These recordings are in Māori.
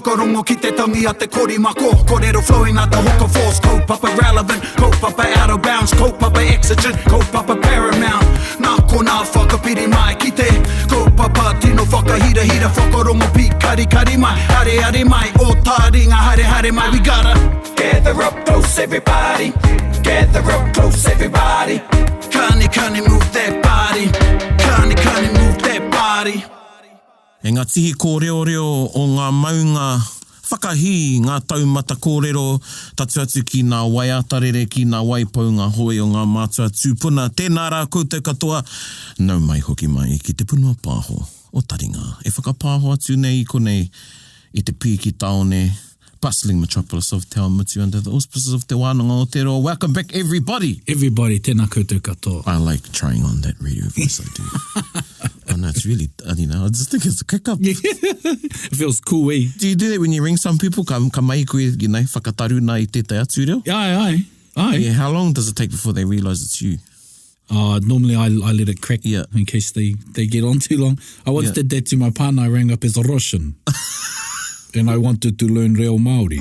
whakarongo ki te tangi a te korimako. Kōrero flowing out the hook of force. Kaupapa relevant, kaupapa out of bounds, kaupapa exigent, kaupapa paramount. Nā kona whakapiri mai ki te kaupapa tino whakahira whakarongo pi kari mai. Hare mai, o Taringa hare mai. We gotta gather up close everybody. Gather up close everybody. Kani move that body. Kani move that body. E ngā tihi kōreo o ngā maunga whakahi ngā taumata kōrero tatu atu ki ngā wai atarere, ki ngā waipau, ngā hoi o ngā mātua tūpuna. Tēnā rā koutou katoa. Nau mai hoki mai ki te punua pāho o Taringa. E whakapāho atu nei I konei I te pī ki taone. Bustling metropolis of Te Awamutu under the auspices of Te Wānanga Aotearoa. Welcome back, everybody. Everybody, tēnā koutou katoa. I like trying on that radio voice, I do. Oh no, it's really, I just think it's a kick up. It feels cool, eh? Do you do that when you ring some people? Ka mai koe, whakataru nā I tētai atu reo? Aye. Yeah, how long does it take before they realise it's you? Normally I let it crack in case they get on too long. I once did that to my partner. I rang up as a Russian. And I wanted to learn real Māori.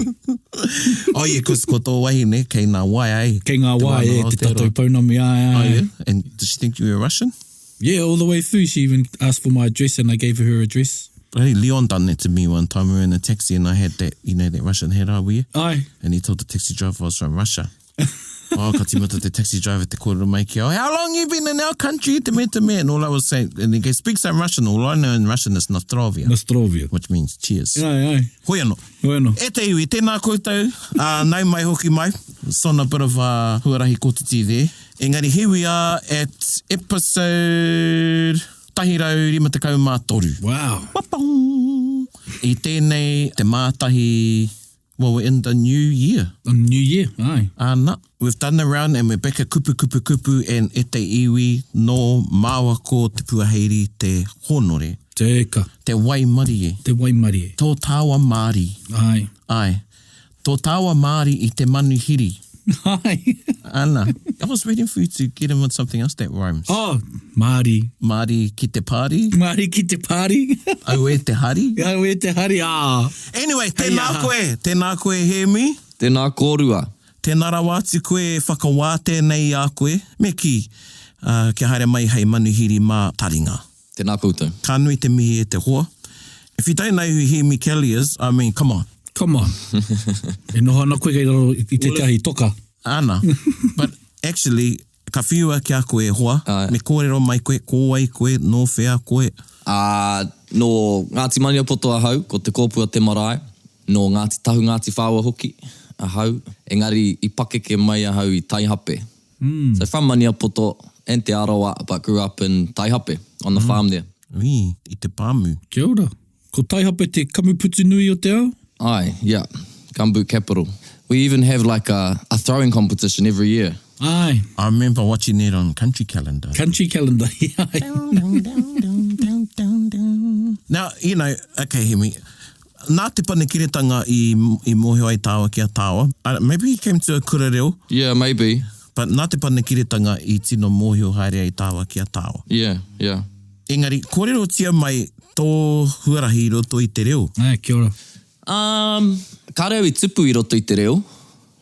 Oh yeah, because ko tō wahine, kei ngā wai, eh? Kei ngā wai, te tatou paunami, aye. Oh yeah? And did she think you were Russian? Yeah, all the way through. She even asked for my address and I gave her her address. Hey, Leon done that to me one time. We were in a taxi and I had that, that Russian hat over here. Aye. And he told the taxi driver I was from Russia. Ka timata te taxi driver te kōrero mai ki au, how long you been in our country? Te me. And all I was saying, and he goes, speak some Russian. All I know in Russian is Nastrovia. Which means cheers. Aye. Hoi anō. E te iwi, tēnā koutou. Nau mai hoki mai. It's on a bit of a huarahi kōtiti there. Engari, here we are at episode tahirau rima te kaumātoru. Wow. Papong. I tēnei te mātahi. Well, we're in the new year. The new year, aye. Ana. We've done the round and we're back at kupu and e te iwi no māua ko te puaheiri te honore. Tēka. Te waimari e. Te waimari e. Tō tāua Māori. Ai. Tō tāua Māori I te manuhiri. Aye. Ana. I was waiting for you to get in with something else that rhymes. Oh, Māori. Māori ki te pāri. Māori ki te pāri. Au e te hari. Au e te hari, Anyway, tēnā koe, hear me? Tēnā kōrua. Tēnā rawa atu koe whakawāte nei a koe. Me ki, kia haere mai hei manuhiri mā Taringa. Tēnā koutou. Ka nui te mihi e te hoa. If you don't know who Hear Me Kelly is, I mean, come on. Come on. E noho ana koe kei raro I te tahi toka. Ana. But actually, ka whiua ki a koe e hoa. Me kōrero mai koe, kōai koe, no whea koe. No Ngāti Maniapoto ahau, ko te kōpua te marae. No Ngāti Tahu Ngāti Whāua hoki ahau. Engari I pakeke mai ahau I Taihape. So from Maniapoto and Te Arawa, but grew up in Taihape, on the farm there. Ui, I te pāmu. Kia ora. Ko Taihape te kamuputu nui o te ao? Aye, yeah. Gumboot capital. We even have like a throwing competition every year. Aye. I remember watching it on Country Calendar. Country Calendar, yeah. Now, okay, hear me. Nā te panekiretanga I mohio ai tāua ki a tāua. Maybe he came to a kura reo. Yeah, maybe. But nā te panekiretanga I tino mohio haere ai tāua ki a tāua. Yeah. Engari, kōrero tia mai tō huarahi I roto I te reo. Ai, kia ora. Ka reo I tupu I roto I te reo.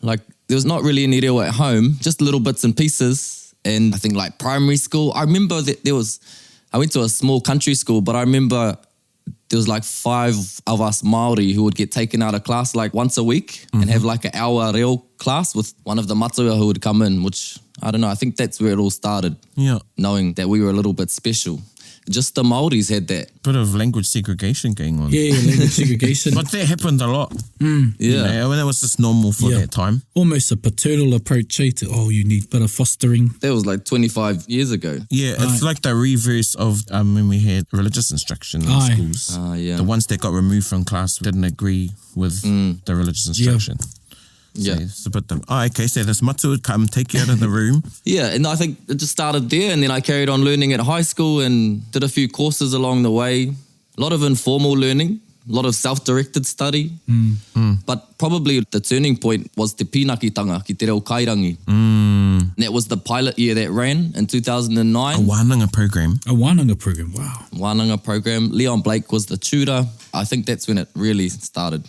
Like, there was not really any reo at home, just little bits and pieces. And I think like primary school, I remember that I went to a small country school, but I remember there was like 5 of us Māori who would get taken out of class like once a week and have like an hour reo class with one of the matua who would come in, which, I don't know, I think that's where it all started. Yeah. Knowing that we were a little bit special. Just the Māoris had that. Bit of language segregation going on. Yeah, language segregation. But that happened a lot. Yeah. When it was just normal for that time. Almost a paternal approach, eh? You need a bit of fostering. That was like 25 years ago. Yeah, it's like the reverse of when we had religious instruction in schools. Yeah. The ones that got removed from class didn't agree with the religious instruction. Yeah. So it's a bit okay, so this matu would come, take you out of the room. Yeah, and I think it just started there, and then I carried on learning at high school and did a few courses along the way. A lot of informal learning, a lot of self-directed study. But But probably the turning point was te pīnakitanga ki te reo kairangi. That was the pilot year that ran in 2009. A wānanga program. A wānanga program, wow. Wānanga program. Leon Blake was the tutor. I think that's when it really started,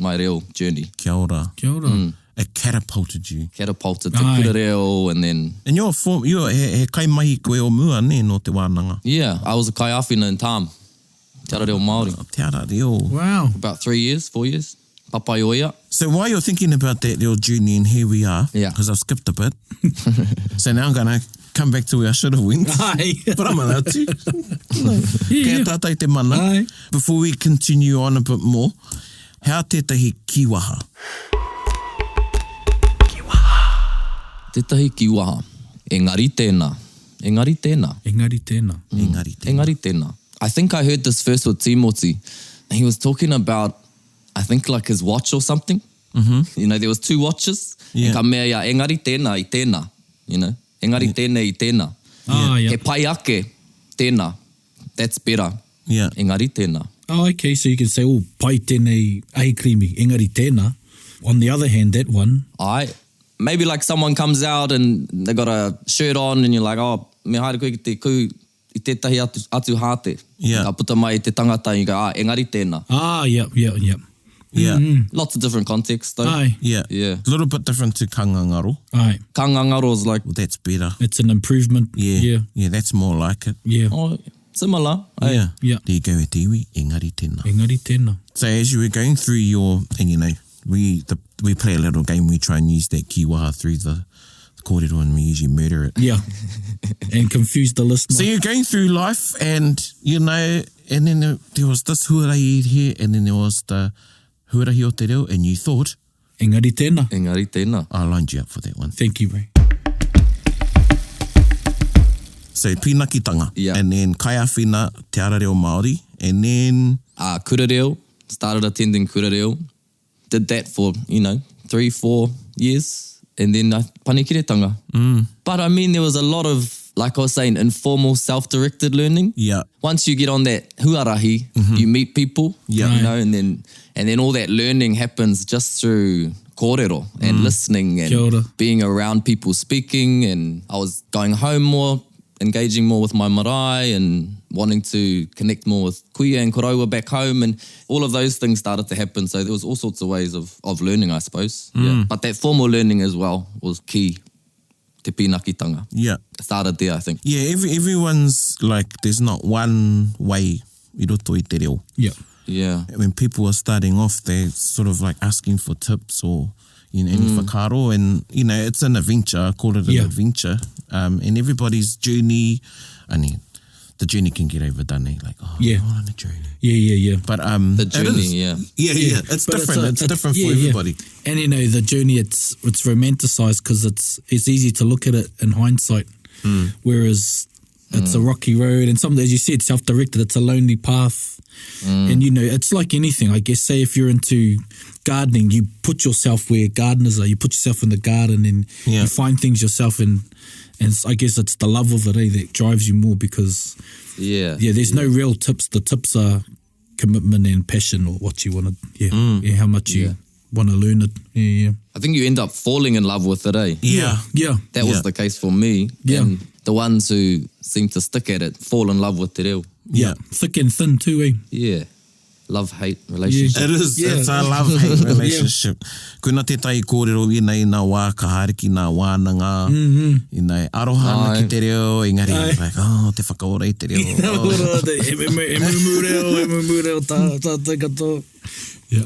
my reo journey. Kia ora. Kia ora. It catapulted you. Catapulted to Aye. kura reo and then... And you're he kaimahi koe o mua, ne, no te wānanga. Yeah, I was a kaiawhina in Tam. Te ara reo Māori. Te ara reo. Wow. About 3 years, 4 years. Papai oia. So while you're thinking about that, your journey, and here we are, Yeah. because I've skipped a bit. So now I'm going to come back to where I should have went. Aye. But I'm allowed to. Yeah. Kia tātai te mana. Aye. Before we continue on a bit more, how tētahi kiwaha? Tētahi ki waha. Engari tēnā. Engari tēnā. Engari tēnā. Engari te. Engari tēnā. I think I heard this first with Timoti. He was talking about, I think like his watch or something. Mm-hmm. You know, there was 2 watches. Yeah. E ka mea ia, engari tēnā I tēnā. You know, engari tēnei I tēnā. Ah, yeah. He pai ake tēnā. That's better. Yeah. Engari tēnā. Oh, okay, so you can say, oh, pai tēnei ahikrimi, engari tēnā. On the other hand, that one, Maybe like someone comes out and they got a shirt on and you're like, oh, me haere koe ki te ku I tētahi atu hāte. Yeah. Ka puta mai te tangata and you go, engari tēnā. yeah. Yeah. Lots of different contexts though. Aye. Yeah. Yeah. A little bit different to kangangaro. Aye. Ka ngangaro is like, Well, that's better. It's an improvement. Yeah. Yeah, that's more like it. Yeah. oh, similar. eh? Yeah. Yeah. There you go with iwi, engari tēnā. Engari tēnā. So as you were going through your, and you know, we play a little game, we try and use that kiwaha through the kōrero and we usually murder it. Yeah. And confuse the listener. So you're going through life and, you know, and then there was this huarahi here and then there was the huarahi o te reo and you thought, Engari tēnā. Engari tēnā. I lined you up for that one. Thank you, Ray. So pīnakitanga. Yeah. And then kaiawhina, te ara reo Māori. And then, Kura reo. Started attending kura reo. Did that for, 3-4 years. And then panikiretanga. But I mean, there was a lot of, like I was saying, informal self-directed learning. yeah, Once you get on that huarahi, you meet people, Yeah. you know, and then all that learning happens just through kōrero and listening Kia ora. and being around people speaking. And I was going home more, engaging more with my marae and wanting to connect more with kuia and koroua back home, and all of those things started to happen. So there was all sorts of ways of learning, I suppose. Yeah. But that formal learning as well was key. Te pīnakitanga. yeah. Started there, I think. Yeah, everyone's like, there's not one way I roto I te reo. Yeah. Yeah. When people are starting off, they're sort of like asking for tips or, any whakaaro. And, it's an adventure. I call it an adventure. And everybody's journey, the journey can get overdone. Like, Yeah. I'm on a journey. Yeah. But The it journey, is. yeah. Yeah. It's But different. It's different for yeah. everybody. And the journey, it's romanticized because it's easy to look at it in hindsight, whereas it's a rocky road, and some, as you said, self-directed. It's a lonely path, and it's like anything. I guess, say if you're into gardening, you put yourself where gardeners are. You put yourself in the garden, and you find things yourself, and I guess it's the love of it that drives you more, because there's no real tips. The tips are commitment and passion, or what you want to, how much you want to learn it. Yeah. I think you end up falling in love with it, eh? Yeah. That was the case for me. Yeah. And the ones who seem to stick at it fall in love with te reo. Yeah. Thick and thin too, eh? Yeah. Love-hate relationship. It is. Yeah. It's a love-hate relationship. Kuna te tai kōrero i nei nā wā kahariki, nā wānanga, i nei aroha ana ki te reo, engari, like, te whakaora i te reo.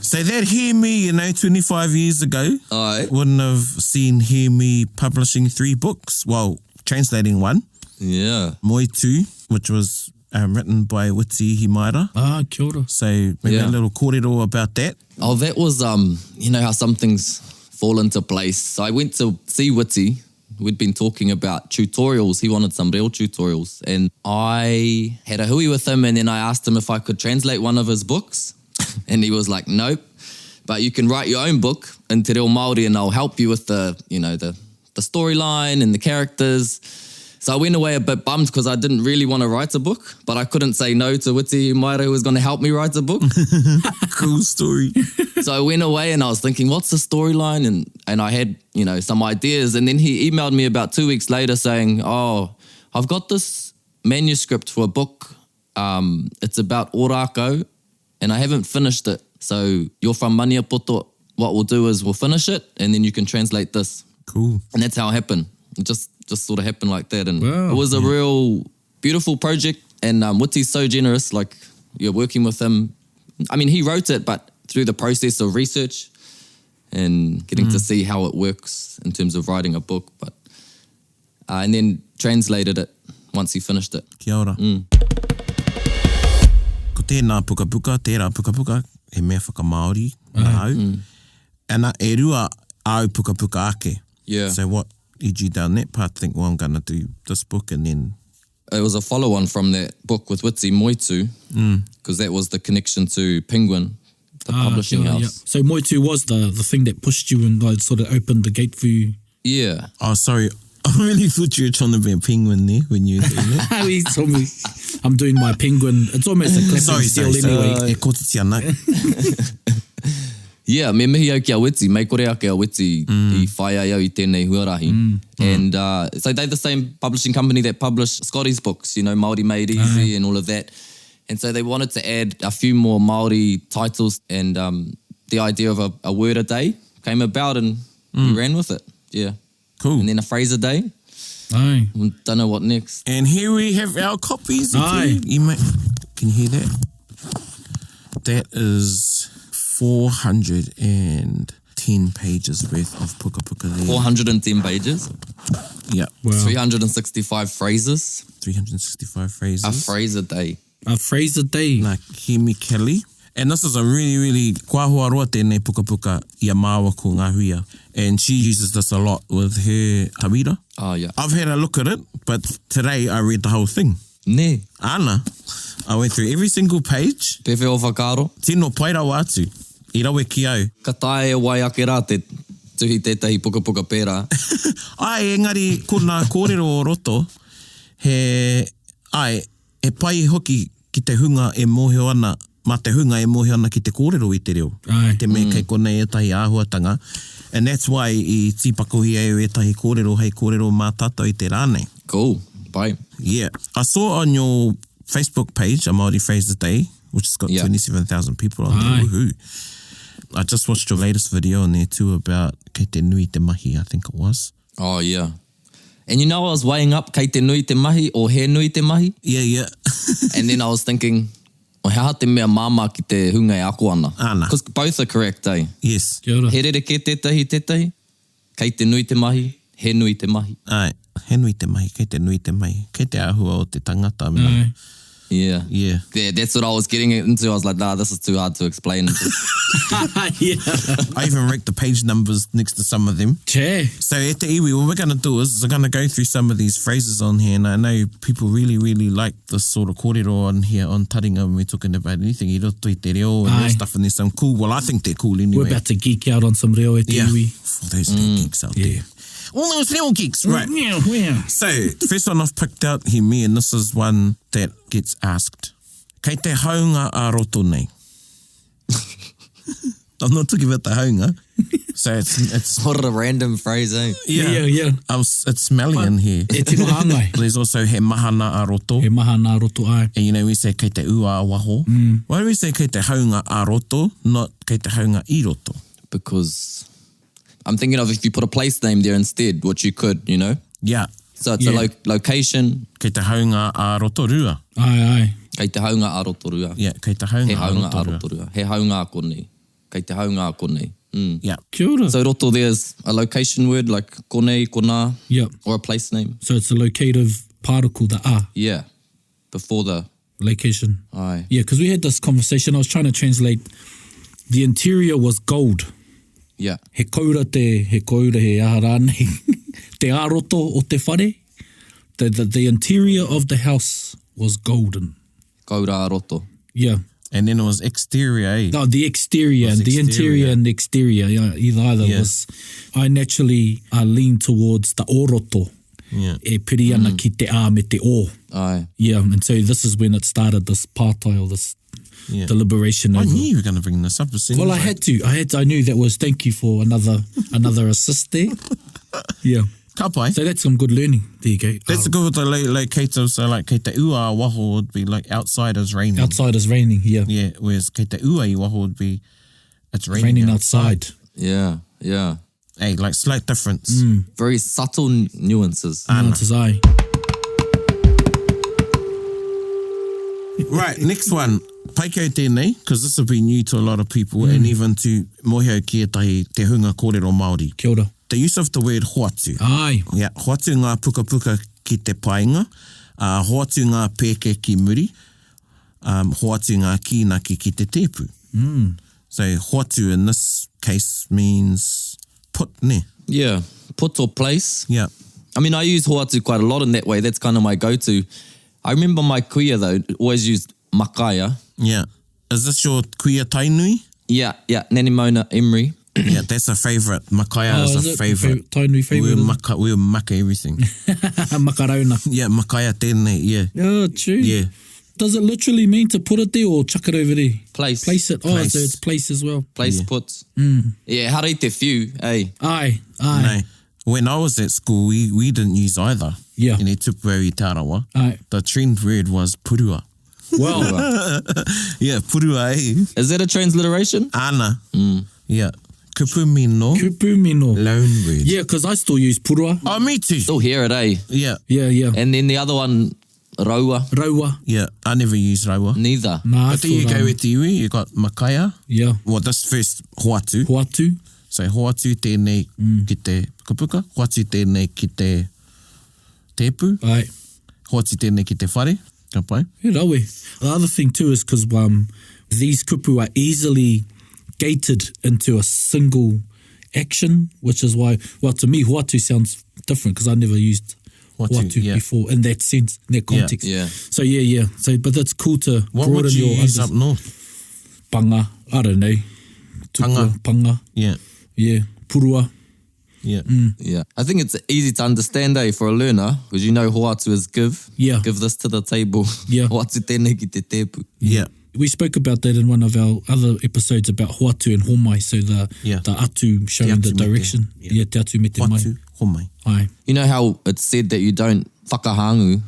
So that Hear Me, 25 years ago, Aye. wouldn't have seen Hear Me publishing 3 books. Well, translating 1, Yeah. Moi 2, which was written by Witi Himaira. Kia ora. So maybe a little kōrero about that. Oh, that was, how some things fall into place. So I went to see Witi. We'd been talking about tutorials. He wanted some real tutorials. And I had a hui with him, and then I asked him if I could translate one of his books. And he was like, nope. But you can write your own book in te reo Māori, and I'll help you with the storyline and the characters. So I went away a bit bummed because I didn't really want to write a book, but I couldn't say no to Witi Maira, who was going to help me write a book. Cool story. So I went away and I was thinking, what's the storyline? And I had, some ideas. And then he emailed me about 2 weeks later saying, oh, I've got this manuscript for a book. It's about Ōrākau and I haven't finished it. So you're from Maniapoto. What we'll do is we'll finish it and then you can translate this. Cool. And that's how it happened. It just sort of happened like that. And Wow. it was a real beautiful project. And Witi's so generous, like you're working with him. I mean, he wrote it, but through the process of research and getting to see how it works in terms of writing a book. But and then translated it once he finished it. Kia ora. Ko tēnā pukapuka, tērā pukapuka, he mea whakamaori, nā au. And e rua au pukapuka ake. Yeah. So what led you down that path? Think, well, I'm going to do this book and then... It was a follow-on from that book with Witi Moitu, because that was the connection to Penguin, the publishing kia ora, house. yeah. So Moitu was the thing that pushed you and like, sort of opened the gate for you. Yeah. Oh, sorry. I really thought you were trying to be a penguin there when you were doing it. He told me I'm doing my penguin. It's almost a clapping seal anyway. E kōtiti ana. Yeah, me mihi au ki a Witi, mei kore ake a Witi I whai ai au I tēnei huarahi. And so they're the same publishing company that published Scotty's books, Māori Made Easy and all of that. And so they wanted to add a few more Māori titles and the idea of a word a day came about and we ran with it. Yeah. Cool. And then a phrase a day. Aye. Don't know what next. And here we have our copies. Aye. Can you hear that? That is 410 pages worth of puka puka there. 410 pages, Yeah. Wow. 365 phrases, 365 phrases. a phrase a day. A phrase a day. Nā Hemi Kelly. And this is a really, really kuahua roa tēnei puka puka I a māua ko ngā huia. And she uses this a lot with her tawira. Oh, yeah. I've had a look at it, but today I read the whole thing. Ne, Ana, I went through every single page. te wheo whakaro. Tino pairau atu. I rawe ki au. Ka tae e wai ake rā te tuhi tētahi puka puka pērā. Ai, engari, ko nā kōrero o roto, he pai hoki ki te hunga e mōhio ana, mā te hunga e mōhio ana ki te kōrero I te reo. Ai. Te mea kei konei etahi āhuatanga. And that's why I tipakohi au etahi kōrero, hei kōrero mā tātou I te rānei. Cool, bye. Yeah. I saw on your Facebook page, A Māori Phrase a Day, which has got 27,000 people on there. Aye. Woohoo. I just watched your latest video on there too about kei te nui te mahi, I think it was. Oh, yeah. And I was weighing up kei te nui te mahi or he nui te mahi. Yeah. And then I was thinking, o he aha te mea māma ki te hunga e ako ana. Ana. Because both are correct, eh? Yes. Kia ora. He rereke tētahi, kei te nui te mahi, he nui te mahi. Ai, he nui te mahi, kei te nui te mahi, kei te āhua o te tangata. Aye. Yeah. Yeah. Yeah, that's what I was getting into. I was like, nah, this is too hard to explain. Yeah. I even wrote the page numbers next to some of them. Che. So at the iwi, what we're going to do is we're going to go through some of these phrases on here, and I know people really, really like this sort of kōrero on here on Taringa when we're talking about anything, I roto I te reo and Aye. that stuff, and there's some cool, well, I think they're cool anyway. We're about to geek out on some reo e te Yeah, iwi. for those little geeks out there. All those little geeks, right. Yeah, yeah. So, first one I've picked out here, me, and this is one that gets asked. Kei te haunga a roto nei. I'm not talking about the haunga. So it's What a random phrase, eh? Yeah. it's Malian here. E tino hangai. There's also he mahana a roto. He maha nā roto ai. And we say kei te ua a waho. Why do we say kei te haunga a roto, not kei te haunga I roto? Because I'm thinking of if you put a place name there instead, which you could, Yeah. So it's Yeah. a location. Kei te haunga a roto rua. Ai. Kei te haunga a rotorua. Yeah, kei te He haunga a haunga roto a rua. rotorua. He haunga a konei. Kei te haunga a konei. Yeah. Kia ora. So roto there's a location word like konei, kona, Yep. or a place name. So it's a locative particle, the a, Yeah. Before the location. aye. Yeah, because we had this conversation. I was trying to translate. The interior was gold. Yeah. He kaura he aha rānei. Te aroto o te whare. The interior of the house was golden. Kaura a roto. Yeah. And then it was exterior, eh? No, the exterior, Was the interior exterior. and the exterior. Yeah, either Yeah. was. I naturally lean towards the oroto. Yeah. e piri ana ki te ā me te o. Aye. Yeah, and so this is when it started, this pātai or this Yeah. deliberation I over. knew you were going to bring this up. Well, I had to. I knew that was thank you for another assist there. Yeah. Ka pai. So that's some good learning. There you go. That's a good with the locator. So like kei te ua I waho would be like outside is raining. Outside is raining, yeah. Yeah, whereas kei te ua I waho would be it's raining, Raining outside. Yeah, yeah. Hey, like slight difference. Very subtle nuances. Nuances, aye. Right, next one. Pai kei tēnei, because this will be new to a lot of people and even to moheo ki tahi te hunga kōrero Māori. Kia ora. The use of the word hoatu. Aye. Yeah, hoatu ngā puka puka ki te painga, hoatu ngā pēke ki muri, hoatu ngā kīnaki ki te tēpu. So hoatu in this case means put, ne? Yeah, put or place. Yeah. I mean, I use hoatu quite a lot in that way. That's kind of my go-to. I remember my kuia, though, always used makaia. Yeah. Is this your kuia tainui? Yeah, Nani Mona Emery. Yeah, that's a favourite. Makaia is a favourite. Tainui favourite. We'll maka everything. Makarauna. Yeah, makaia tēnei, yeah. Oh, true. Yeah. Does it literally mean to put it there or chuck it over there? Place. Place it. Oh, Place. so it's place as well. Place Yeah. put. Yeah, harei te whiu, eh? Aye. No. When I was at school, we didn't use either. Yeah. In e Tupoueri Tarawa. Aye. The trend word was purua. Well, Yeah, purua, eh? Is that a transliteration? Ana. Yeah. Kupu mino. kupu mino. Loan word. Yeah, because I still use purua. Oh, me too. Still hear it, eh? Yeah. Yeah. And then the other one, raua. Raua. Yeah. I never use rawa. Neither. Nah, But then you go with iwi, you got makaia. Yeah. Well, this first hoatu. Hoatu. So hoatu tēnei ki te pukapuka. Hoatu tēnei ki te tepu. Aye. Hoatu tēnei ki te whare. Ka pai. Yeah, rawe. The other thing too is because these kupu are easily gated into a single action, which is why, well, to me, hoatu sounds different because I never used hoatu yeah. before in that sense, in that context. Yeah. So, yeah. So, but that's cool to What would broaden you your use up north? panga. I don't know. Panga. Panga. Yeah. Yeah. Purua. Yeah. Yeah. I think it's easy to understand, for a learner, because you know hoatu is give. Yeah. Give this to the table. Yeah. Hoatu tēnei ki te tepu. Yeah. We spoke about that in one of our other episodes about hoatu and homai, so the atu showing Te the atu me te- direction. yeah. Te atu me te mai. Hoatu, homai. Aye. You know how it's said that you don't whakahangu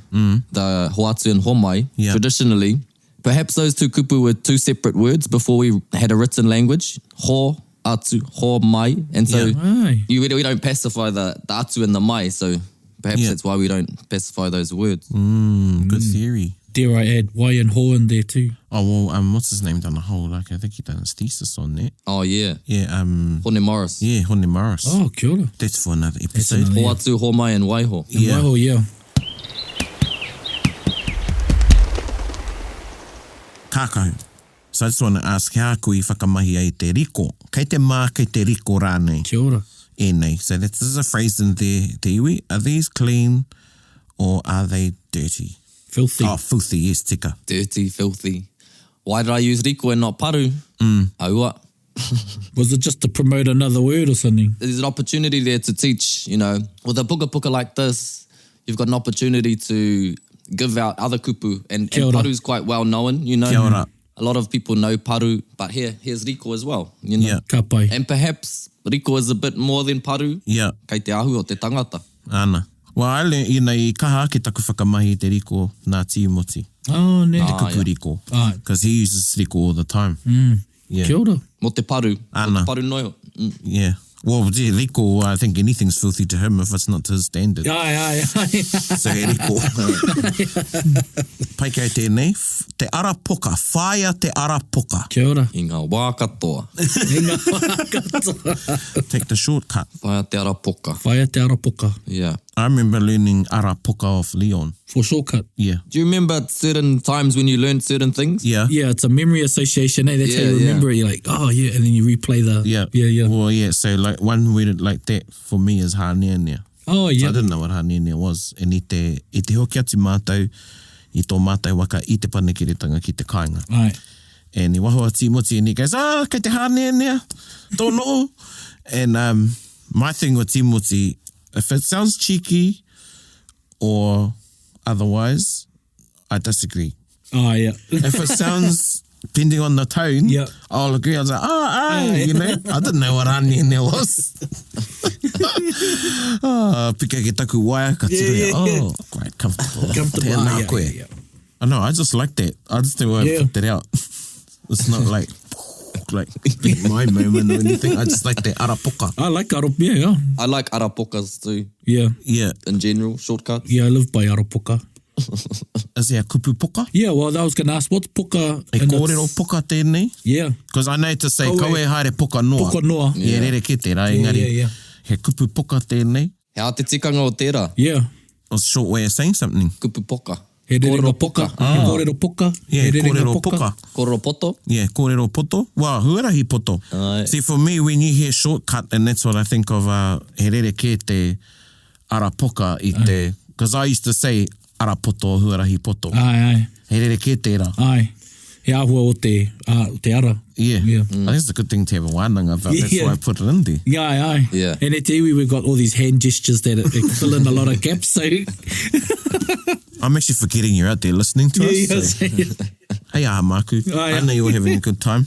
the hoatu and homai Yeah. traditionally? Perhaps those two kupu were two separate words before we had a written language. Ho, atu, ho, mai. And so Aye. we don't pacify the atu and the mai, so perhaps Yeah. that's why we don't pacify those words. Good theory. Dare I add wai and ho in there too? Oh, well, what's his name done a whole, like, I think he done his thesis on that. Oh, yeah. Yeah, Hone Morris. yeah, Hone Morris. Oh, kia ora. That's for another episode. another- Ho atu, ho mai, and waiho. And Yeah. waiho, yeah. Kākau. So I just want to ask, how kui whakamahi ai te riko? Kei te mā, kei te riko rānei. Kia ora. E nei. So this is a phrase in there, te iwi. Are these clean or are they dirty? Filthy. Oh, filthy, yes, tika. Dirty, filthy. Why did I use riko and not paru? Aua. Was it just to promote another word or something? There's an opportunity there to teach, with a puka like this, you've got an opportunity to give out other kupu. And Kia ora. paru's quite well known, Kia ora. A lot of people know paru, but here's riko as well, Yeah. Ka pai. And perhaps riko is a bit more than paru. Yeah. Kei te ahu o te tangata. Ana. Well, I learned, i kaha ake taku whakamahi te riko nā tīmoti. Oh, ne. Kupu yeah. riko. Aye. Because he uses riko all the time. Yeah. Kia ora. Mo te paru. Ana. Mo te paru noio. Yeah. Well, gee, riko, I think anything's filthy to him if it's not to his standard. Aye. So he riko. Pai kei tēnei, te ara poka, whaia te ara poka. Kia ora. I ngā wā katoa. Inga whakatoa. Take the shortcut. Whaia te ara poka. Whaia te arapoka. Yeah. I remember learning ara poka off Leon. For shortcut. Yeah. Do you remember certain times when you learned certain things? Yeah. Yeah, it's a memory association. That's how Yeah, you remember it. You're like, oh, yeah. And then you replay the... Yeah. Yeah. Well, yeah, so like one word like that for me is hāneanea. Oh, So yeah. I didn't know what hāneanea was. And i te hoki atu mātou, i tō mātou waka i te panekiretanga ki te kāinga. Aye. And he wahua Timoti and he goes, kei te hāneanea, don't know. And my thing with Timoti, if it sounds cheeky, or otherwise, I disagree. Oh, yeah. If it sounds, depending on the tone, Yeah. I'll agree. I was like, you know, I didn't know what aniene was. Pika ke taku waia, ka tira, Yeah. quite comfortable. Comfortable. Tēnā Yeah, koe. yeah, yeah. I know, I just like that. I just think I Yeah. put that out. It's not like my moment or anything. I just like that arapoka. I like Aropoka, yeah. I like arapokas too, Yeah. Yeah. in general, shortcuts. Yeah, I live by Aropoka. Is there a kupu poka? Yeah, well, I was going to ask, what's poka? E and kōrero it's- poka tēnei? Yeah. Because I know to say, Koe- koe haere poka noa. Poka noa. Yeah, rere ke te rā, Yeah, engari, yeah, yeah. he kupu poka tēnei. Hea te tikanga o tērā, Yeah. It's a short way of saying something. kupu poka. He rerenga Kōrero poka. poka. He kōrero poka. Yeah, He rerenga kōrero poka. Kōrero poto. Yeah, kōrero poto. Wow, huarahi poto. Ai. See, for me, when you hear shortcut, and that's what I think of, he rere ke te arapoka i te, because I used to say arapoto, huarahi poto. Ai. He rere ke tērā. Ai. He ahua o te ara. Yeah. Yeah. I think it's a good thing to have a wānanga about. That's Yeah. why I put it in there. Yeah, aye. Yeah. And at iwi, we've got all these hand gestures that fill in a lot of gaps. So, I'm actually forgetting you're out there listening to us. So. Hey, aha, Maku. Ai, I know you're having a good time.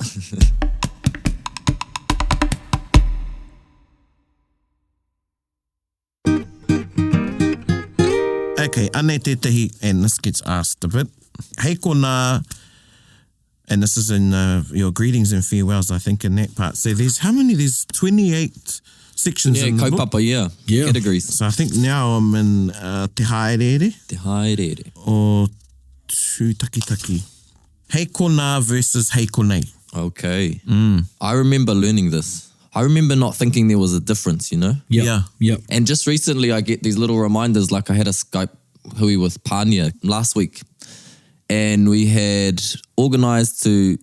Okay, ane te tehi, and this gets asked a bit. Hei kona, and this is in your greetings and farewells, I think, in that part. So there's, how many? There's 28 sections Yeah, in the book. kaupapa, yeah. Yeah. Categories. So I think now I'm in te haerere. Te haerere. O tū takitaki. Hei kona versus hei konei. Okay. I remember learning this. I remember not thinking there was a difference, you know? Yep. Yeah. Yep. And just recently I get these little reminders, like I had a Skype hui with Pania last week, and we had organised to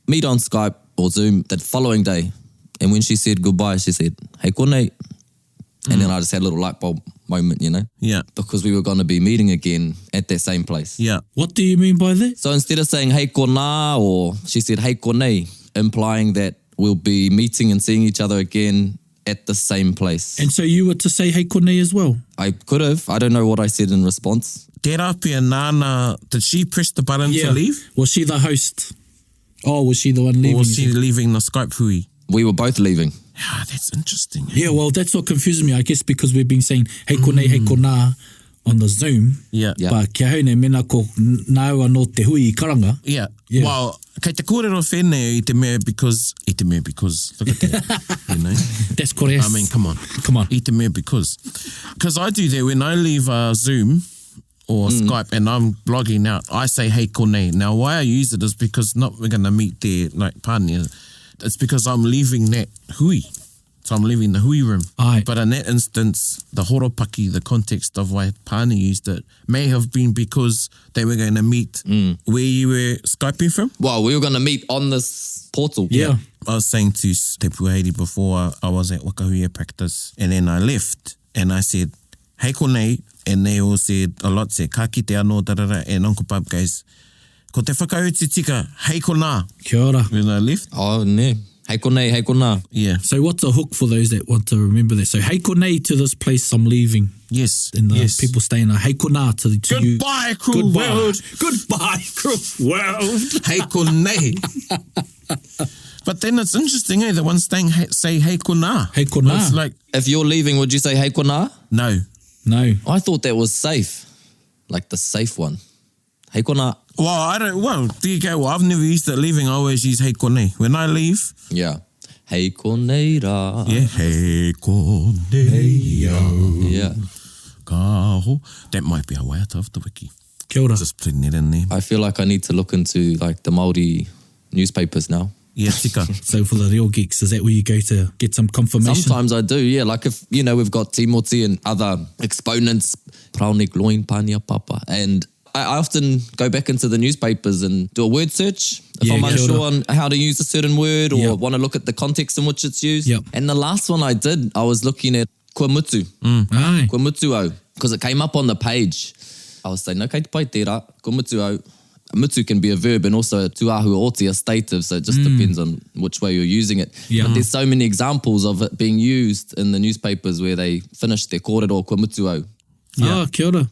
meet on Skype or Zoom that following day. And when she said goodbye, she said, hey, konei. And then I just had a little light bulb moment, you know? Yeah. Because we were going to be meeting again at that same place. Yeah. What do you mean by that? So instead of saying hey kona, or she said hey konei, implying that we'll be meeting and seeing each other again at the same place. And so you were to say hey konei as well? I could have. I don't know what I said in response. Tērā pia nāna, did she press the button to leave? Was she the host? Oh, was she the one leaving? Or was she leaving the Skype hui? We were both leaving. Ah, that's interesting. Eh? Yeah, well, that's what confuses me, I guess, because we've been saying hey konei, hey kona on the Zoom. Yeah. Yeah. But kia haune, mena ko nāua no te hui I karanga. Yeah. Yeah. Well, kei te kōrero whenei I te mea because, look at that, you know. That's correct. I mean, come on. Come on. I te mea because I do that when I leave Zoom or Skype and I'm blogging out, I say hey konei. Now, why I use it is because not we're going to meet there like pānia. It's because I'm leaving that hui. So I'm leaving the hui room. Aye. But in that instance, the horopaki, the context of why Pāni used it, may have been because they were going to meet where you were Skyping from. Well, we were going to meet on this portal. Yeah. I was saying to Te Puaheiri before I was at Wakahuia practice, and then I left and I said, hey konei, and they all said, a lot said, ka kite anō, tarara, and Uncle Pub goes, ko te whakauti tika, hey kona, Kia ora. when I left. Oh, ne. Hey konei, hey kona. Yeah. So what's a hook for those that want to remember that? So hey konei to this place I'm leaving. Yes. And the yes. people staying there. Hey kona to you. Goodbye, cruel world. Goodbye, cruel world. Hey konei. But then it's interesting, eh? The ones staying say hey kona. Hey kona. It's like, If you're leaving, would you say hey kona? no. No. I thought that was safe. Like the safe one. Hey kona. Well, there you go. Well, I've never used it leaving. I always use hey konei. When I leave, Yeah. Hey konei ra. yeah, hey konei. Yeah. Kaho. That might be a way out of the wiki. Kia ora. Just putting it in there. I feel like I need to look into like the Māori newspapers now. Yeah, tika. So for the real geeks, is that where you go to get some confirmation? Sometimes I do, yeah. Like if, you know, we've got Timoti and other exponents, Praonik, Loin, Pania, Papa. And I often go back into the newspapers and do a word search if Yeah, I'm kia unsure ora. on how to use a certain word or Yep. want to look at the context in which it's used. Yep. And the last one I did, I was looking at kua mutu, Aye. kua mutu au, because it came up on the page. I was saying, no, kei te pai tērā, kua mutu au. Mutu can be a verb and also a tuahu oti, a stative, so it just depends on which way you're using it. Yeah. But there's so many examples of it being used in the newspapers where they finish their kōrero kua mutu au. Ah, kia ora.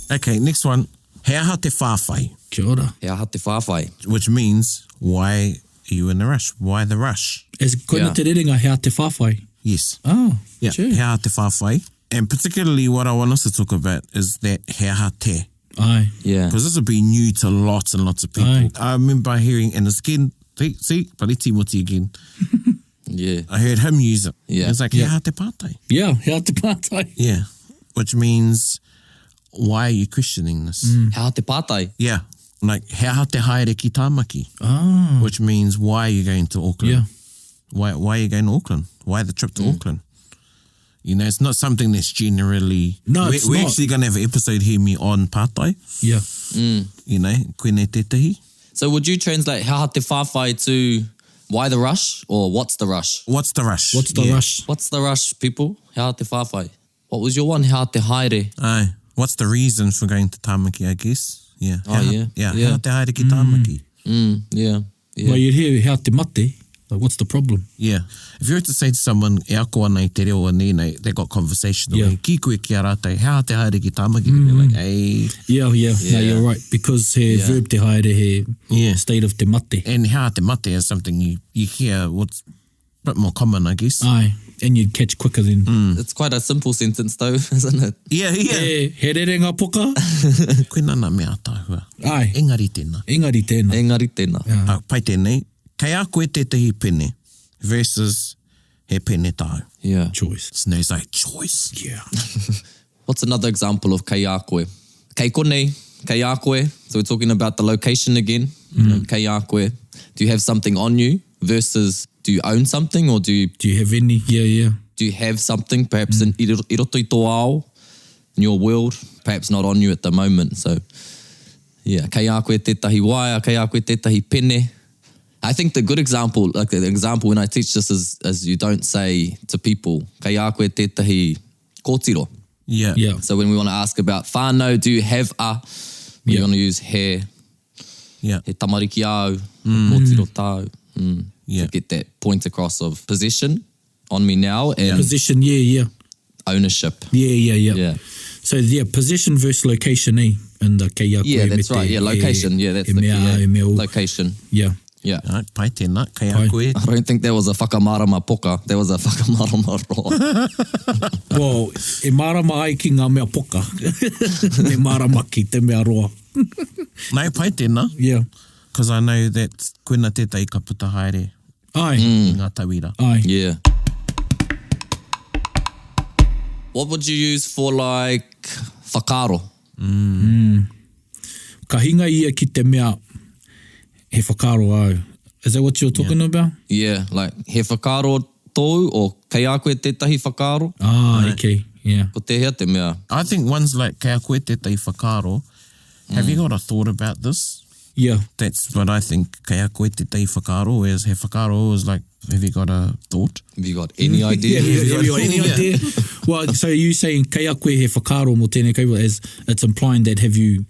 Okay, next one. He aha te whawhai, Kia ora. He aha te whawhai. which means why are you in a rush? Why the rush? As koina Yeah. te rerenga, hea te whawhai. Yes. Oh, Yeah, true. he aha te whawhai. And particularly what I want us to talk about is that he aha te. Aye. Yeah. Because this will be new to lots and lots of people. Aye. I remember hearing, and it's again, see, Pariti Muti again. Yeah. I heard him use it. Yeah. It's like, he aha te pātai. Yeah, hea te pātai. Yeah. Which means, why are you questioning this? He aha te pātai. Yeah. Like, he aha te haere ki Tāmaki. Ah, Which means, why are you going to Auckland? yeah. Why are you going to Auckland? Why the trip to Auckland? You know, it's not something that's generally... No, it's we're not. actually going to have an episode here me on pātai. Yeah. You know, koene tētahi. So would you translate he aha te whawhai to why the rush or what's the rush? What's the rush? What's the Yeah. rush? What's the rush, people? He aha te whawhai. What was your one? He aha te haere. Aye. What's the reason for going to Tāmaki, I guess? Yeah. Oh, yeah. Yeah. Yeah. Hea te haere ki Tāmaki. Yeah. Yeah. Well, you'd hear hea te mate. Like, what's the problem? Yeah. If you were to say to someone, e ako anei te reo anei, they got conversational. Yeah. Ki koe ki a rātai, hea te haere ki Tāmaki. They're like, hey. Yeah. No, you're right. Because he Yeah. verb te haere, he Yeah. state of te mate. And hea te mate is something you hear what's a bit more common, I guess. Aye. And you'd catch quicker than... It's quite a simple sentence though, isn't it? Yeah. He rerenga poka. Koe nana mea tāhua. Aye. Engari tēnā. Engari tēnā. Engari tēnā. Pai tēnei, kei a koe tētahi pene versus he pene tāu. Yeah. Choice. It's no like choice. Yeah. What's another example of kei a koe? Kei konei, kei a koe. So we're talking about the location again. You know, kei a koe. Do you have something on you versus do you own something or do Do you have any? Yeah. you have something perhaps in i roto i tō ao, in your world, perhaps not on you at the moment. So yeah, kei a koe tētahi waia, kei a koe tētahi pene. I think the good example, like the example when I teach this is as you don't say to people, kei a koe tētahi kōtiro. Yeah. Yeah. So when we want to ask about whānau, do you have a, we Yeah. want to use he Yeah. tamariki au, kōtiro tāu. Yeah. To get that point across of position on me now and Position, yeah. ownership. Yeah. Yeah. So, yeah, position versus location, eh? And the kei a koe Yeah, me that's te- right. Yeah, location. Yeah, that's e the mea, key. e mea Yeah. o. Location. Yeah. Yeah. Right, pai tēnā, kei Pai. a koe. I don't think that was a whakamarama poka. That was a whakamarama roa. Well, e marama ai ki ngā mea poka. Me marama ki te mea roa. Nei, pai tēnā, Yeah. because I know that koena tētai ka puta haere Aye. i ngā tauira. Aye. Yeah. What would you use for like whakaro? Ka hinga ia ki te mea he whakaro au. Is that what you're talking about? Yeah, like he whakaro tōu or kei a koe tētahi whakaro? Ah, okay. Yeah. Ko te hea te mea. I think ones like kei a koe tētai whakaro, have you got a thought about this? Yeah. That's what I think, kei a koe tētai whakaro, whereas he whakaro is like, have you got a thought? Have you got any idea? Yeah, have you got any idea? Well, so you saying kei a koe he whakaro mo tēnei kaua, as it's implying that have you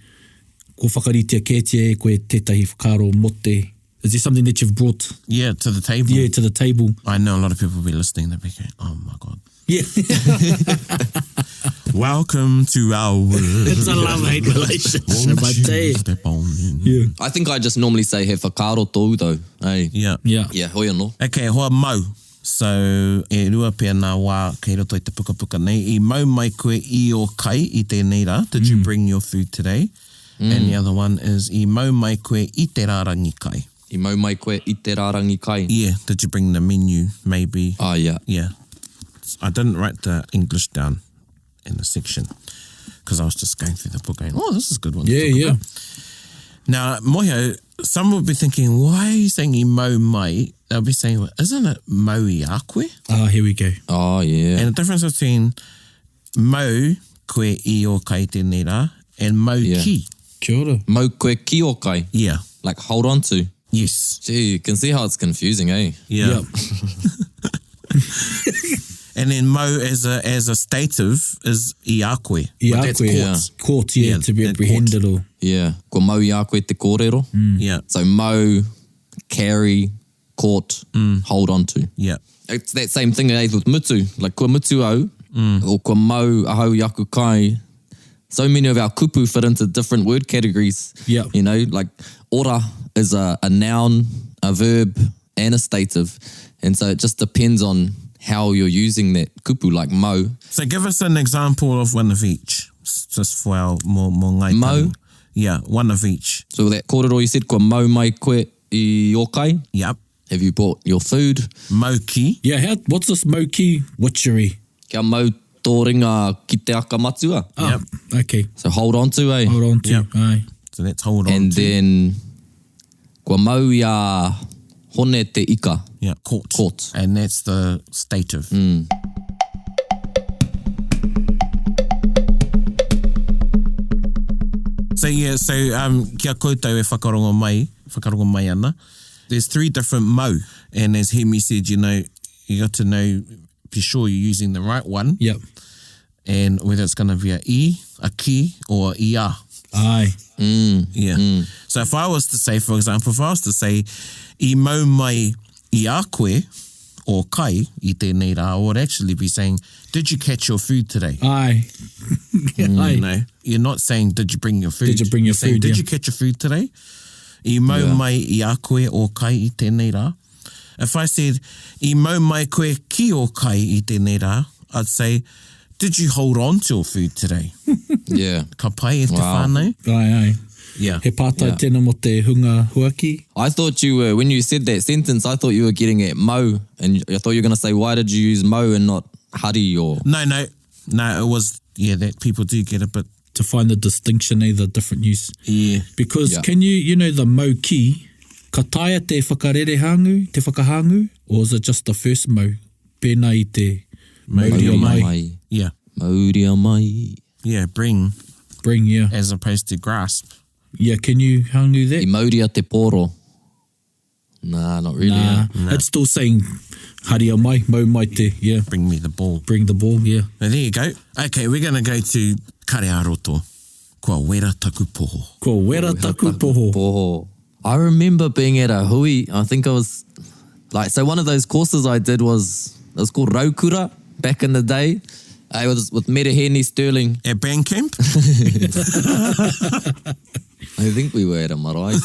ko whakaritea kētia e koe tētahi whakaro mo te... Is there something that you've brought Yeah, to the table. to the table? I know a lot of people will be listening, they'll be going, oh my God. Yeah. Welcome to our world. It's a love-hate relationship, I tell you. Step on in. Yeah. I think I just normally say he whakaro tōu though. Hey. Yeah. Yeah. Yeah, hoi anō. Okay, hoa mau. So, e rua pia nā wā kei roto i te puka puka nei. I mau mai koe i o kai i tēnei rā. Did you bring your food today? And the other one is I mau mai koe i te rārangi kai. I mau mai koe i te rārangi kai. Yeah, did you bring the menu maybe? Ah, yeah. Yeah. I didn't write the English down in the section because I was just going through the book going, oh, this is a good one. to Yeah, talk yeah. about. Now, moho, some will be thinking, why are you saying I mau mai? They'll be saying, well, isn't it mau I a koe? Ah, here we go. Oh, yeah. And the difference between mau koe I o kai tēnei rā and mau Yeah. ki. Kia ora. Mau koe ki o kai. Yeah. Like hold on to. Yes. Gee, you can see how it's confusing, eh? Yeah. Yep. And then mau as a stative is I a koe. I But a that's koe, court. Court, yeah, Yeah, to be that apprehended or... Yeah. Ko mau i a koe te kōrero. Yeah. So mau, carry, caught, hold on to. Yeah. It's that same thing with mutu. Like kua mutu au, or kua mau ahau yaku kai. So many of our kupu fit into different word categories. Yeah. You know, like ora is a noun, a verb, and a stative. And so it just depends on how you're using that kupu, like mau. So give us an example of one of each, just for our more ngai Mau? tangi. Yeah, one of each. So that kōrero you said, kua mau mai koe I o kai. Yep. Have you bought your food? Mauki. Yeah, what's this moki witchery? Kia mau tō ringa ki te aka matua. Oh, okay. So hold on to, eh? Hold on to. Yep. Aye. So let's hold on And to. then kua mau ia hone te ika. Yeah, caught. Caught. And that's the stative. So kia koutou e whakarongo mai ana. There's 3 different mau, and as Hemi said, you got to know, be sure you're using the right one, Yep. and whether it's going to be a I, a ki, or a ia. Aye. Yeah. So if I was to say, for example, I mau mai I a koe, or kai, I tēnei rā, I would actually be saying, did you catch your food today? Aye. Aye. You know, you're not saying, did you bring your food? Did you bring your You're saying, food, did yeah. you catch your food today? I mau mai I a koe o kai I tēnei rā. If I said, I mau mai koe ki o kai I tēnei rā, I'd say, did you hold on to your food today? Yeah. Ka pai e te Wow. whānau? Aye. Yeah. He pātai Yeah. tēnā mo te hunga huaki. I thought you were, when you said that sentence, I thought you were getting at mau. And I thought you were going to say, why did you use mau and not hari or... No, it was, that people do get a bit, To find the distinction, the different use. yeah. Because Yeah. can you the mau ki, ka taia te whakarere hangu, te whakahangu, or is it just the first mau? Pēnā I te Mauri o mai. Yeah. Mauri o mai. Yeah, bring, Bring, yeah. as opposed to grasp. Yeah, can you hangu I that? mauri a te poro. Nah, not really. Nah, eh? it's still saying hari a mai, mau mai te, yeah. Bring me the ball. Bring the ball, yeah. Now, there you go. Okay, we're going to go to Karearoto. Kua wera taku poho. Ko wera taku poho. Poho. I remember being at a hui. I think I was like, so one of those courses I did was, it was called Raukura back in the day. I was with Mereheni Sterling. At band camp? I think we were at a marae. Like,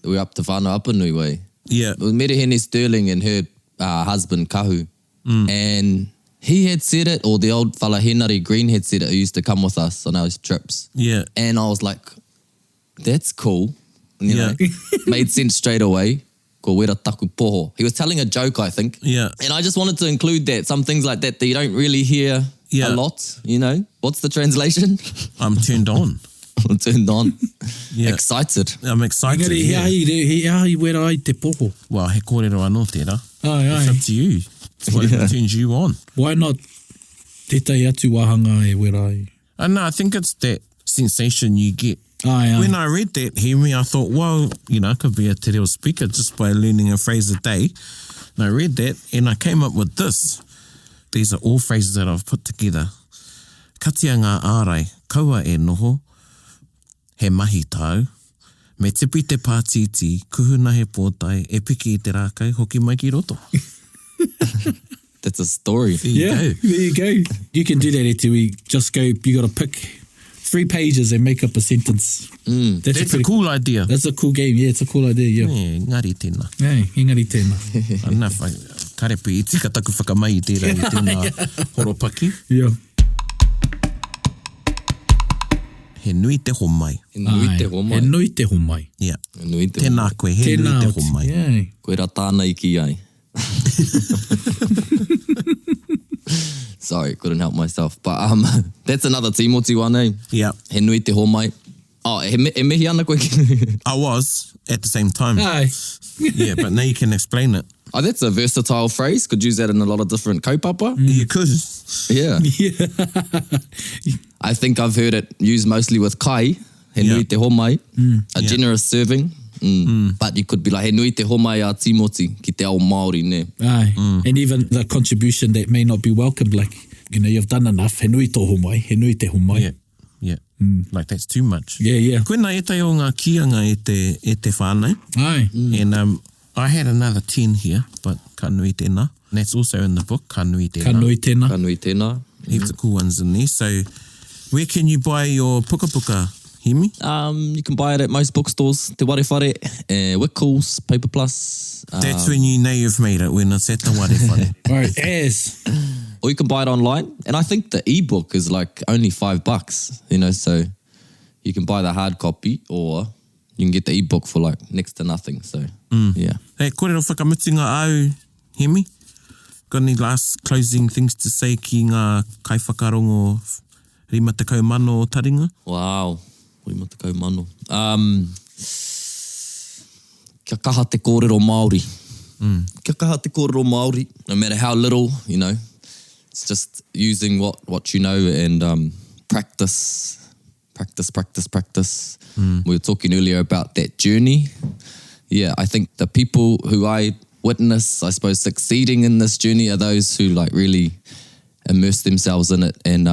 we were up to Whānau Apanui way. Yeah. It was Mereheni Sterling and her husband Kahu. And he had said it, or the old fella Henari Green had said it, who used to come with us on our trips. Yeah. And I was like, that's cool. You Yeah. know, made sense straight away. Ko wera taku poho. He was telling a joke, I think. Yeah. And I just wanted to include that, some things like that you don't really hear Yeah. a lot, you know. What's the translation? I'm turned on. I'm turned on. Yeah. Excited. I'm excited. Engari, Yeah. he ahi wera ai te poho. Well, he kōrero anō tērā. Aye, It's aye. up to you. It's whatever turns you on. Why not tētai atu wahanga e wera ai? And no, I think it's that sensation you get. Aye, aye. When I read that, Henry, I thought, well, I could be a te reo speaker just by learning a phrase a day. And I read that and I came up with this. These are all phrases that I've put together. Katia ngā ārai, kaua e noho, he mahi tau, me tipi te pātiti, kuhuna he pōtai, e piki I te rākau, hoki mai ki roto. That's a story. There you Yeah, go. there you go. You can do that, Etui. Just go, you got to pick 3 pages and make up a sentence. That's a pretty- cool idea. That's a cool game. Yeah, it's a cool idea, yeah. Ngari tēnā. Hey, engari tēnā. Ana whai, karepi, I tika taku whakamai I tērā I tēnā horopaki. Yeah. He nui te homai. E nui te Aye. homai. E nui te homai. Yeah. E nui te Tēnā homai. koe, he nui te homai. Yeah. Koe rā tāna iki ai. Sorry, couldn't help myself. But that's another Timoti one, eh? Yeah. He nui te homai. Oh, e mihi ana koe ki... I was at the same time. Aye. Yeah, but now you can explain it. Oh, that's a versatile phrase. Could use that in a lot of different kaupapa. You could. Yeah. Yeah. I think I've heard it used mostly with kai, he nui Yeah. te homai, a Yeah. generous serving. But you could be like, he nui te homai a Timoti, ki te ao Māori, ne? Aye. And even the contribution that may not be welcomed, like, you've done enough. He nui tō homai. He nui te homai. Yeah. Yeah. Like that's too much. Yeah, yeah. Koe nā e tai o ngā kianga e te whānau. Aye. And I had another 10 here, but ka nui tēnā. And that's also in the book, ka nui tēnā. Ka nui tēnā. Ka nui tēnā. Heaps of cool ones in there. So where can you buy your puka puka, Hemi? You can buy it at most bookstores, Te Warewhare, Wickles, Paper Plus. That's when you know you've made it, when it's at the warewhare. Right, as. Or you can buy it online. And I think the ebook is like only $5, you know, so you can buy the hard copy or you can get the ebook for like next to nothing. So, yeah. Hey, kōrero whakamutinga au, Hemi? Got any last closing things to say ki ngā kaiwhakarongo 50 mano o Taringa? Wow. 50 mano. Kia kaha te kōrero Māori. Kia kaha te kōrero Māori. No matter how little, you know, it's just using what you know and practice. We were talking earlier about that journey. Yeah, I think the people who I witness, I suppose, succeeding in this journey are those who like really immerse themselves in it and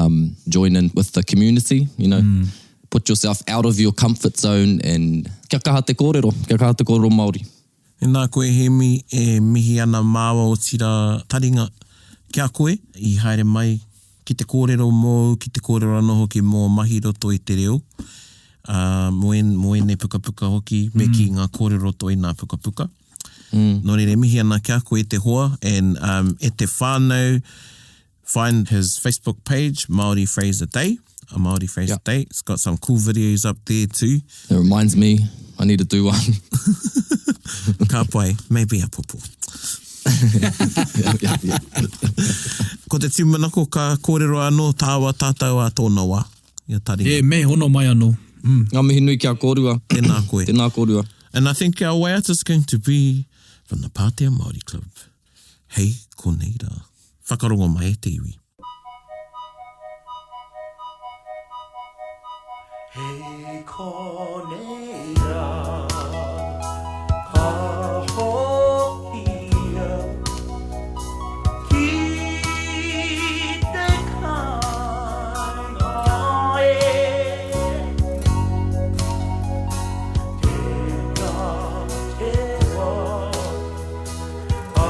join in with the community, you know. Put yourself out of your comfort zone and kia kaha te kōrero Māori. E nā koe Hemi e mihi ana māua o tira Taringa kia koe I haere mai ki te kōrero mō, ki te kōrero anō hoki mō mahi roto I te reo. Moene puka puka hoki, me ki ngā kōrero toi nā puka puka. Nō rere mihi ana kia koe te hoa and e te whānau, find his Facebook page, Māori Phrase a Day. A Māori Phrase a Day. It's got some cool videos up there too. It reminds me, I need to do one. Ka pai, maybe a popo. Ko te tūmanako ka kōrero anō tāua tātou a tōna wā. Ia Taringa. Yeah, me hono mai anō. Ngā mihi nui kia kōrua. Tēnā koe. Tēnā kōrua. And I think our way out is going to be from the Pātea Māori Club. Hei, konei rā. Whakarongo mai e te iwi. Hei konei rā, ka hokia, ki te kāinga e. Tēnā te wā, a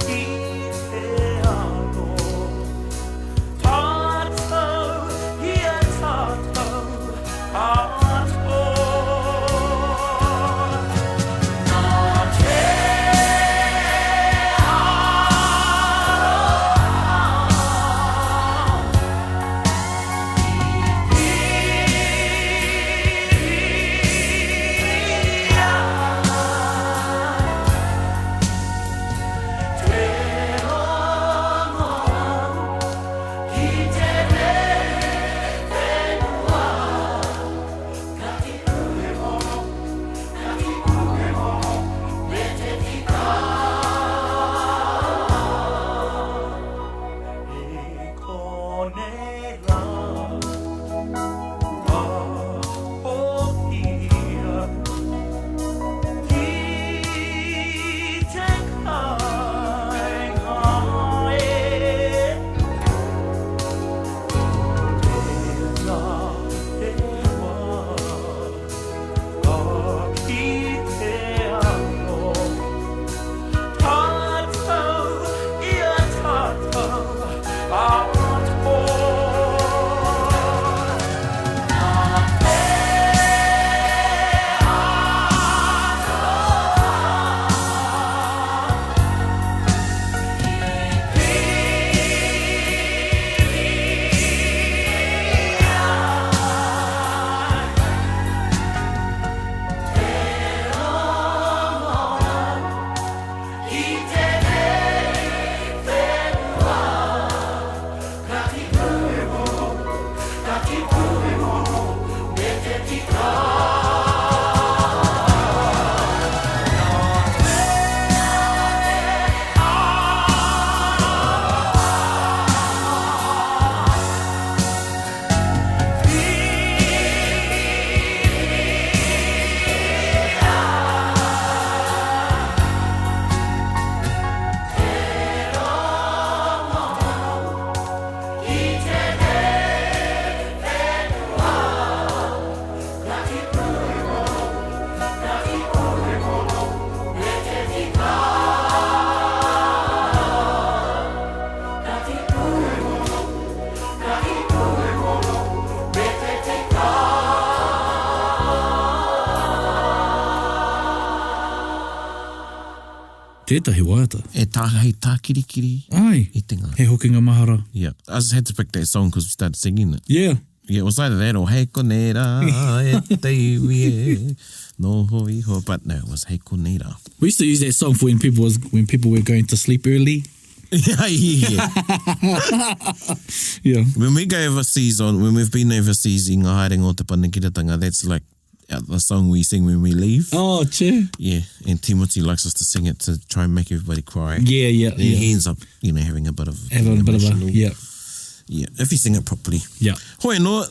ki te anō, tātou, ia tātou, Tētahi waiata. Hei tā kirikiri Ai, I te ngā. he hokinga mahara. Yeah, I just had to pick that song because we started singing it. Yeah. Yeah, it was either that or Hei konera e te iwi e no ho iho, but no, it was Hei konera. We used to use that song for when people were going to sleep early. Yeah. Yeah. When we go overseas, when we've been overseas in ngā haerenga o te Panekiratanga, that's like the song we sing when we leave. Oh, che. Yeah, and Timothy likes us to sing it to try and make everybody cry. Yeah. And he ends up, having a bit of Having a bit of a, emotional- yeah. Yeah, if you sing it properly. Yeah. Hoi no,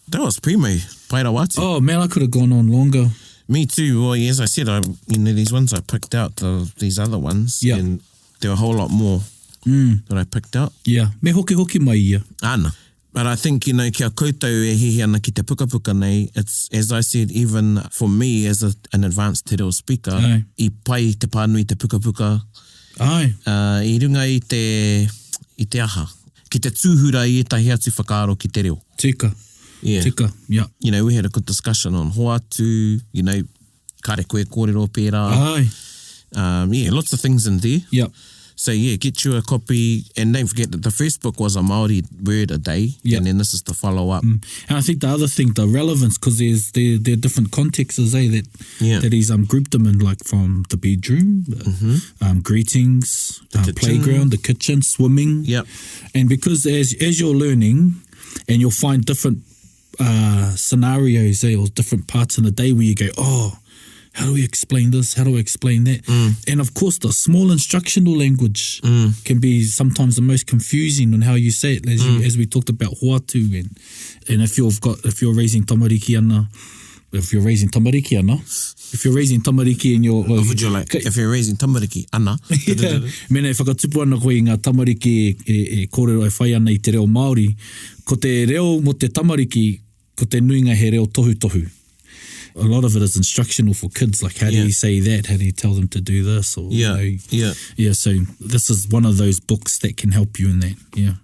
that was primo, Paira Watu. Oh, man, I could have gone on longer. Me too. Well, as I said, these ones I picked out, these other ones, Yeah. and there were a whole lot more that I picked out. Yeah. Me hoki mai ia. Ana. But I think, kia koutou e hihi ana ki te pukapuka nei, it's, as I said, even for me as an advanced te reo speaker, Aye. I pai te pānui te pukapuka, Ai. I runga I te aha. Ki te tūhura I etahi atu whakaaro ki te reo. Tika. Yeah. Tika. Yeah. We had a good discussion on hoatu, kare koe kōrero pērā. Ai. Lots of things in there. Yeah. So get you a copy, and don't forget that the first book was a Māori word a day, and then this is the follow-up. And I think the other thing, the relevance, because there are different contexts, that he's grouped them in, like from the bedroom, greetings, kitchen. playground, the kitchen, swimming. Yep. And because as you're learning, and you'll find different scenarios, or different parts in the day where you go, oh, how do we explain this? How do we explain that? And of course, the small instructional language can be sometimes the most confusing on how you say it, as we talked about hoatu. And if you're raising tamariki ana, if you're raising tamariki in your... Or would you like, if you're raising tamariki, ana. Yeah. Mena e whakatupu ana koe I ngā tamariki e kōrero e whai ana I te reo Māori. Ko te reo mo te tamariki, ko te nuinga he reo tohu. A lot of it is instructional for kids, like how do you say that? How do you tell them to do this? Or, Yeah, so this is one of those books that can help you in that. Yeah.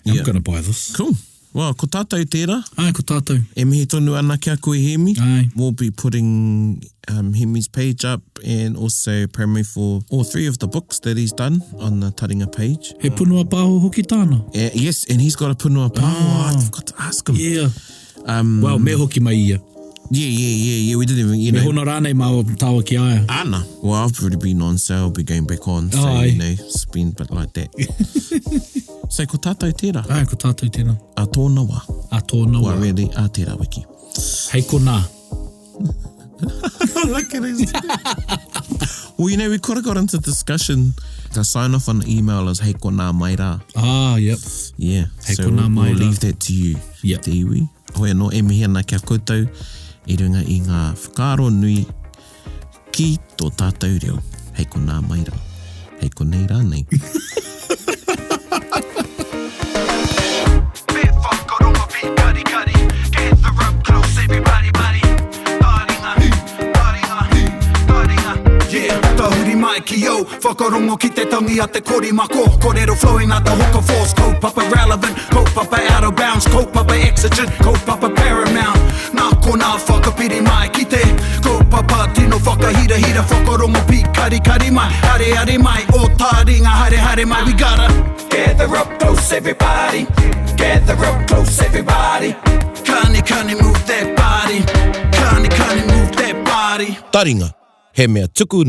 I'm going to buy this. Cool. Well, ko tātou tērā. Ai, ko tātou. E mihi tonu ana kia koe Hemi. Ai. We'll be putting Hemi's page up, and also primary for all 3 of the books that he's done on the Taringa page. He punua pāho hoki tāna. Yes, and he's got a punua pāho. I forgot to ask him. Yeah. Well, me hoki mai ia. Yeah. We didn't even, Me hona rānei māua tāua ki aia. Ana. Well, I've already been on, so I'll be going back on. So, Aye. it's been a bit like that. So, ko tātou tērā. Ai, ko tātou tēnā. A tōna wā. A tōna Wā wā. really, a tērā wiki. Hei ko nā. Look at this. Well, we could have got into discussion. The sign off on the email is hei ko nā mai rā. Ah, yep. Yeah. Hei So ko nā mai we'll rā. leave that to you. Yep. Te iwi. Hoi anō, e mihi ana kia koutou. I runga I ngā whakaaro nui ki tō tātou reo. Hei ko nā mai rā. Hei ko nei rā nei. Bit whakaronga pi kari kari. Gather up close everybody buddy. Taringa. Yeah, tahuri mai ki yo. Whakarongo ki te tangi a te kori mako. Kōrero flowing out the hooker force. Kaupapa relevant, kaupapa out of bounds. Kaupapa exigent, kaupapa paramount. Nā ko nā whakapiri mai ki te kaupapa tino whakahira whakarongo pi kari kari mai. Hare mai, o Taringa hare mai. We gotta gather up close everybody. Gather up close everybody. Kani move that body. Kani move that body. Taringa. He mea tuku